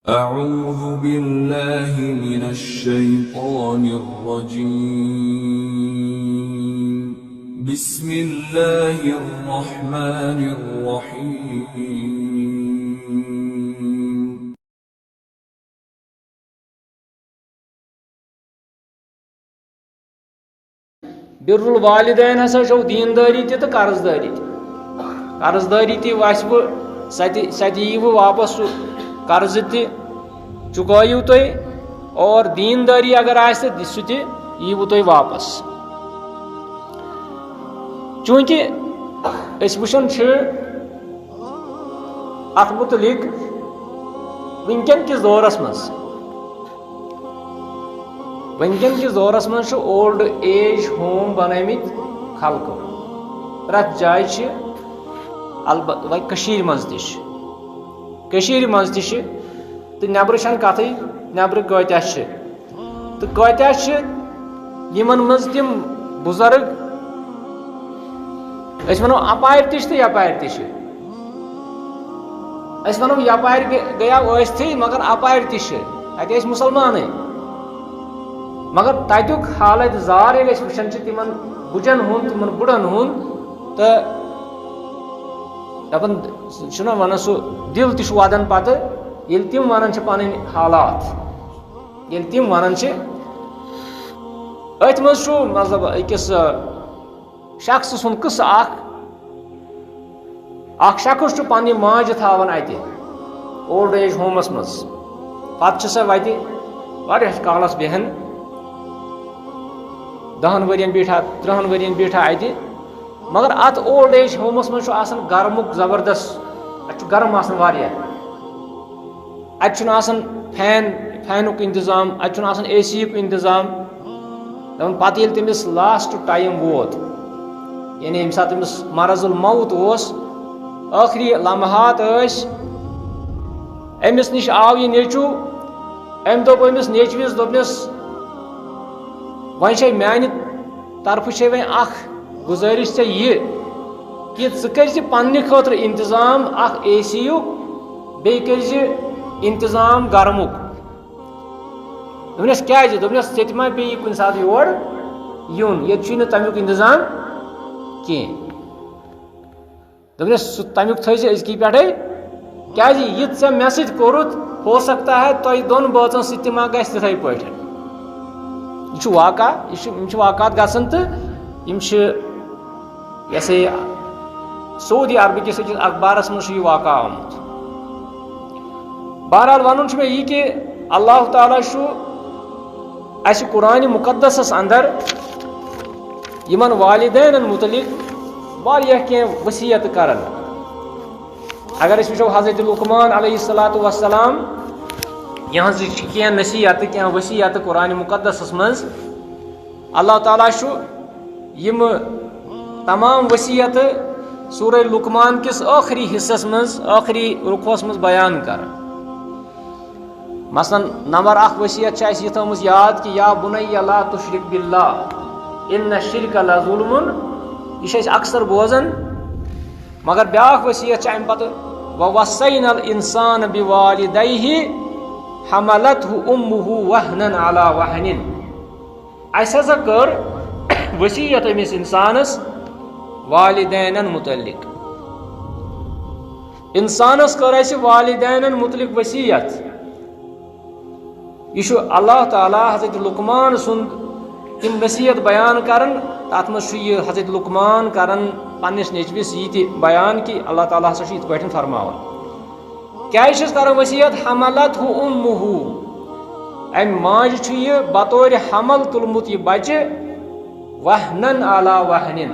أعوذ بالله من الشيطان الرجيم بسم الله الرحمن الرحيم برُ الوالدین ہسا چھو دینداری تہِ تہٕ قرضداری تہِ قرضداری تہِ واسہِ بہٕ سۄ تہِ ییٖوٕ واپس سُہ قرض تہِ چُکٲیِو تُہۍ اور دینداری اگر آسہِ تہٕ سُہ تہِ ییٖوٕ تۄہہِ واپس چوٗنٛکہِ أسۍ وٕچھان چھِ اَتھ مُتعلق وٕنکٮ۪ن کِس دورس منٛز چھُ اولڈ ایج ہوم بنٲومٕتۍ خلقو پرٛٮ۪تھ جایہِ چھِ البتہ وۄنۍ کٔشیٖرِ منٛز تہِ چھِ تہٕ نٮ۪برٕ چھنہٕ کتھٕے نٮ۪برٕ کۭتیاہ چھِ تہٕ کۭتیاہ چھِ یِمن منٛز تِم بُزرگ أسۍ ونو اپارِ تہِ چھِ تہٕ یپارِ تہِ چھِ أسۍ ونو یپارِ گٔیاو ٲسۍتھٕے مگر اپارِ تہِ چھِ اتہِ ٲسۍ مُسلمانٕے مگر تتیُک حالت زار ییٚلہِ أسۍ وٕچھان چھِ تِمن بُجن ہُنٛد تِمن بُڑن ہُنٛد تہٕ دپان چھُنہ ونان سُہ دِل تہِ چھُ ودان پتہٕ ییٚلہِ تِم ونان چھِ پنٕنۍ حالات ییٚلہِ تِم ونان چھِ أتھۍ منٛز چھُ مطلب أکِس شخص سُنٛد قصہٕ اکھ شخص چھُ پننہِ ماجہِ تھاوان اتہِ اولڈ ایج ہومس منٛز پتہٕ چھِ سۄ وتہِ واریاہس کالس بیہن 10 ؤرین بیٹھا 30 ؤرین بیٹھا اتہِ مگر اتھ اولڈ ایج ہومس منٛز چھُ آسان گرمُک زبردست اتہِ چھُ گرم آسان واریاہ اتہِ چھُنہٕ آسان فینُک انتظام اتہِ چھُنہٕ آسان اے سی یُک انتظام دپان پتہٕ ییٚلہِ تٔمِس لاسٹ ٹایم ووت یعنی ییٚمہِ ساتہٕ تٔمِس مرض الموت اوس ٲخری لمحات ٲسۍ أمِس نِش آو یہِ نیٚچوٗ أمۍ دوٚپ أمِس نیٚچوِس دوٚپنس وۄنۍ چھے میانہِ طرفہٕ چھے وۄنۍ اکھ گُزٲرِش ژےٚ یہِ کہِ ژٕ کٔرزِ پننہِ خٲطرٕ انتظام اکھ اے سی یُک بیٚیہِ کٔرزِ انتظام گرمُک دوٚپنس کیازِ دوٚپنس ژےٚ تہِ ما پیٚیہِ کُنہِ ساتہٕ یور یُن ییٚتہِ چھُے نہٕ تمیُک انتظام کینٛہہ دوٚپنس سُہ تمیُک تھٲیزِ أزکی پٮ۪ٹھے کیازِ یہِ ژےٚ مےٚ سۭتۍ کوٚرُتھ ہو سکتا ہے تۄہہِ دۄن بٲژن سۭتۍ تہِ ما گژھِ تِتھے پٲٹھۍ یہِ چھُ واقعہ یِم چھِ واقعات گژھان تہٕ یِم چھِ یہِ ہسا یہِ سعودی عربہٕ کِس أکِس اخبارس منٛز چھُ یہِ واقعہ آمُت بہرحال ونُن چھُ مےٚ یہِ کہِ اللہ تعالیٰ چھُ اسہِ قرآنِ مُقدسس انٛدر یِمن والدینن مُتعلق واریاہ کینٛہہ ؤصیت کران اگر أسۍ وٕچھو حضرت لقمان علیہ الصلاۃ وسلام یِہٕنٛز چھِ کینٛہہ نصیحت کینٛہہ ؤصیت قرآنِ مُقدسس منٛز اللہ تعالیٰ چھُ یِمہٕ تمام ؤصیت سورہ لقمان کِس ٲخری حصس منٛز ٲخری رُخوس منٛز بیان کران مثلاً نمبر 1 ؤصیت چھِ اَسہِ یہِ تھٲومٕژ یاد کہِ یا بُنَیَّ لا تُشرِک بِاللہ اِنَّ الشِّرْکَ لَظُلْمٌ یہِ چھِ أسۍ اکثر بوزان مگر بیٛاکھ ؤصیت چھِ اَمہِ پتہٕ وَوَصَّیْنَا الْإِنسَانَ بِوَالِدَیْهِ حَمَلَتْهُ أُمُّهُ وَهْنًا عَلَى وَهْنٍ اَسہِ ہسا کٔر ؤصیت أمِس اِنسانس والدینن مُتعلق اِنسانس کٔر اَسہِ والدینن مُتعلق ؤصیت یہِ چھُ اللہ تعالیٰ حضرت لقمان سُنٛد تِم نصیحت بیان کران تتھ منٛز چھُ یہِ حضرت لقمان کران پننِس نیٚچوِس یہِ تہِ بیان کہِ اللہ تعالیٰ ہسا چھُ یِتھ پٲٹھۍ فرماوان کیازِ چھُس کران ؤصیت حملتہُ أمُّهُ امہِ ماجہِ چھُ یہِ بطورِ حمل تُلمُت یہِ بچہِ وہنن علی وہنن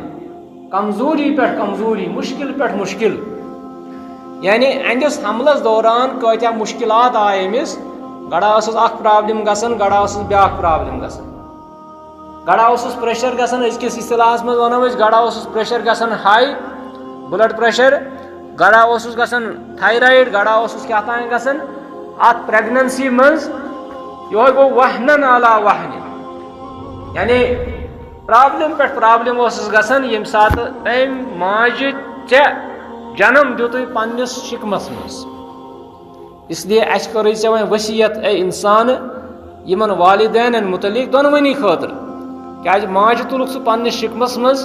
کمزوری پٮ۪ٹھ کمزوری مُشکل پٮ۪ٹھ مُشکل یعنی اہندِس حملس دوران کۭتیاہ مُشکلات آیہِ أمِس گڑا ٲسٕس اکھ پرابلم گژھان گڑا ٲسٕس بیاکھ پرابلم گژھان گڑا اوسُس پریشر گژھان أزکِس اصطلاحس منٛز ونو أسۍ گڑا اوسُس پریشر گژھان ہاے بلڈ پریشر گڑا اوسُس گژھان تھایرایڈ گڑا اوسُس کیٛاہ تام گژھان اتھ پریگننسی منٛز یہوے گوٚو وہنن علی وہنن یعنی پرابلم پٮ۪ٹھ پرابلم اوسُس گژھان ییٚمہِ ساتہٕ أمۍ ماجہِ ژےٚ جنم دیُتُے پننِس شِکمس منٛز اس لیے اس کرے ژے وۄنۍ وصیت اے انسان یمن والدینن متعلق دۄنوٕنی خٲطرٕ کیازِ ماجہِ تُلُکھ ژٕ پننِس شِکمس منٛز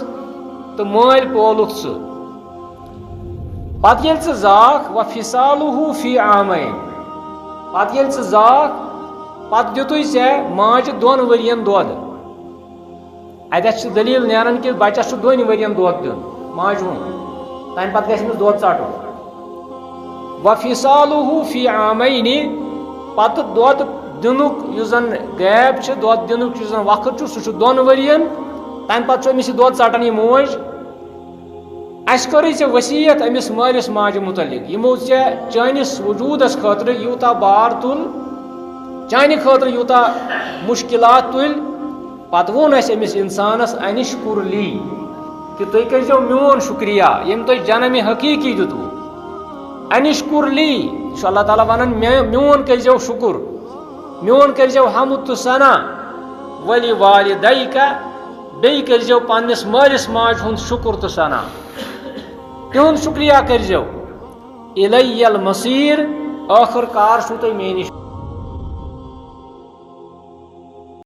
تہٕ مٲلۍ پولُکھ ژٕ پتہٕ ییٚلہِ ژٕ زاکھ وفصالُہُ فی عامین پتہٕ ییٚلہِ ژٕ زاکھ پتہٕ دِتُے ژےٚ ماجہِ 2 ؤرین دۄد اتٮ۪تھ چھِ دلیٖل نیران کہِ بچس چھُ 2 ؤرین دۄد دیُن ماجہِ ہُنٛد تمہِ پتہٕ گژھِ أمِس دۄد ژٹُن وفصالُہُ فی عامین پتہٕ دۄد دِنُک یُس زن گیپ چھُ دۄد دِنُک یُس زن وقت چھُ سُہ چھُ 2 ؤرین تمہِ پتہٕ چھُ أمِس یہِ دۄد ژٹان یہِ موج اسہِ کٔرٕے ژےٚ وصیت أمِس مٲلِس ماجہِ متعلق یِمو ژےٚ چٲنِس وجوٗدس خٲطرٕ یوٗتاہ بار تُل چانہِ خٲطرٕ یوٗتاہ مُشکلات تُلۍ پتہٕ ووٚن اسہِ أمِس انسانس انشکر لی کہِ تُہۍ کٔرۍزیو میون شُکریہ ییٚمۍ تۄہہِ جنمِ حقیٖقی دِتوٕ انشکر لی یہِ چھُ اللہ تعالیٰ ونان میون کٔرۍزیو شُکر میون کٔرۍزیو حمد تہٕ ثنا ولی والدیکا بیٚیہِ کٔرۍزیو پننِس مٲلِس ماجہِ ہُنٛد شُکر تہٕ ثنا تِہُنٛد شُکریہ کٔرۍزیو اِلی المصیٖر ٲخٕر کار چھُو تۄہہِ مےٚ نِش